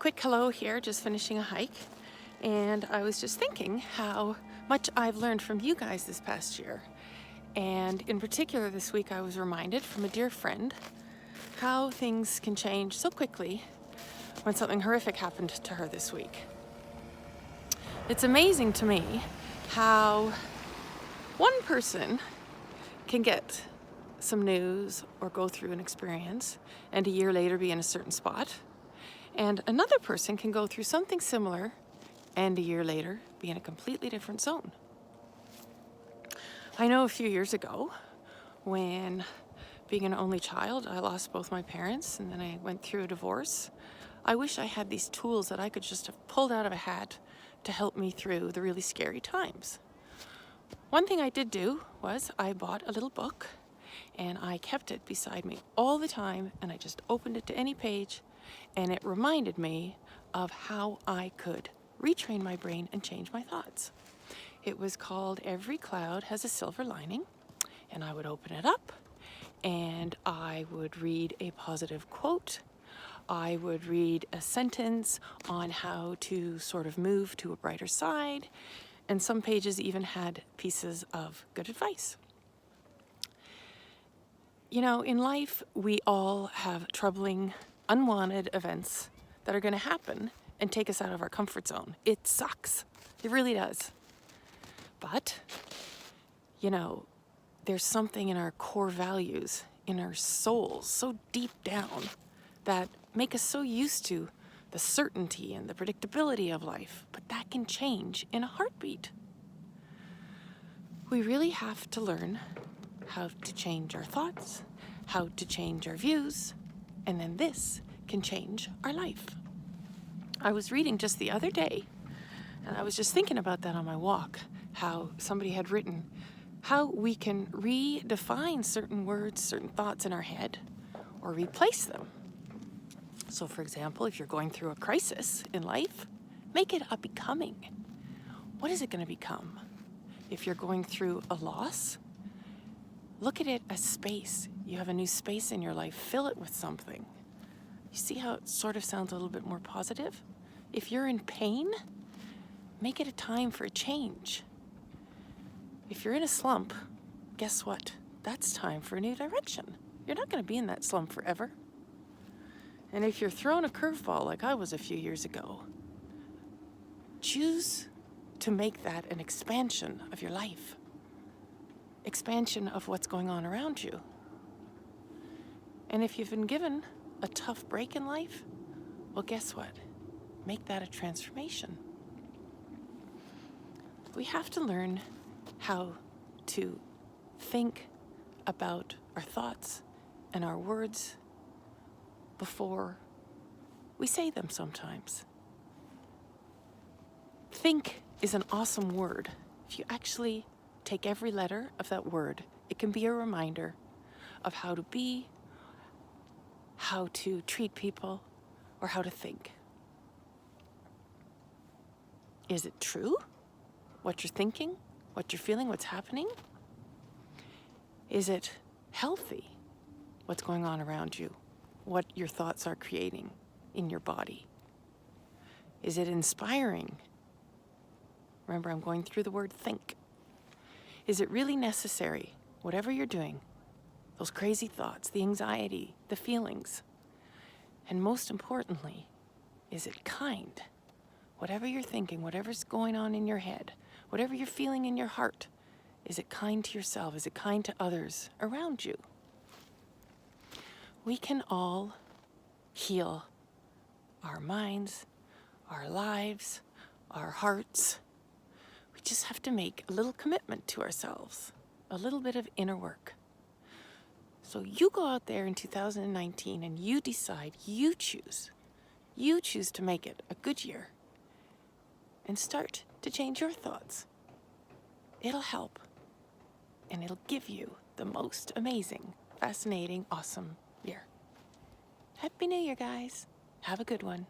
Quick hello here, just finishing a hike, and I was just thinking how much I've learned from you guys this past year. And in particular this week I was reminded from a dear friend how things can change so quickly when something horrific happened to her this week. It's amazing to me how one person can get some news or go through an experience and a year later be in a certain spot, and another person can go through something similar and a year later be in a completely different zone. I know a few years ago when, being an only child, I lost both my parents and then I went through a divorce. I wish I had these tools that I could just have pulled out of a hat to help me through the really scary times. One thing I did do was I bought a little book and I kept it beside me all the time, and I just opened it to any page, and it reminded me of how I could retrain my brain and change my thoughts. It was called Every Cloud Has a Silver Lining, and I would open it up and I would read a positive quote. I would read a sentence on how to sort of move to a brighter side, and some pages even had pieces of good advice. You know, in life, we all have troubling, unwanted events that are going to happen and take us out of our comfort zone. It sucks. It really does. But, you know, there's something in our core values, in our souls, so deep down, that make us so used to the certainty and the predictability of life. But that can change in a heartbeat. We really have to learn how to change our thoughts, how to change our views, and then this can change our life. I was reading just the other day, and I was just thinking about that on my walk, how somebody had written how we can redefine certain words, certain thoughts in our head, or replace them. So for example, if you're going through a crisis in life, make it a becoming. What is it going to become? If you're going through a loss, look at it as space. You have a new space in your life. Fill it with something. You see how it sort of sounds a little bit more positive? If you're in pain, make it a time for a change. If you're in a slump, guess what? That's time for a new direction. You're not going to be in that slump forever. And if you're thrown a curveball like I was a few years ago, choose to make that an expansion of your life. Expansion of what's going on around you. And if you've been given a tough break in life, well, guess what? Make that a transformation. We have to learn how to think about our thoughts and our words before we say them sometimes. Think is an awesome word. If you actually take every letter of that word, it can be a reminder of how to be, how to treat people, or how to think. Is it true? What you're thinking, what you're feeling, what's happening? Is it healthy? What's going on around you? What your thoughts are creating in your body? Is it inspiring? Remember, I'm going through the word think. Is it really necessary, whatever you're doing, those crazy thoughts, the anxiety, the feelings? And most importantly, is it kind? Whatever you're thinking, whatever's going on in your head, whatever you're feeling in your heart, is it kind to yourself? Is it kind to others around you? We can all heal our minds, our lives, our hearts. We just have to make a little commitment to ourselves, a little bit of inner work. So you go out there in 2019 and you decide, you choose to make it a good year and start to change your thoughts. It'll help, and it'll give you the most amazing, fascinating, awesome year. Happy New Year, guys. Have a good one.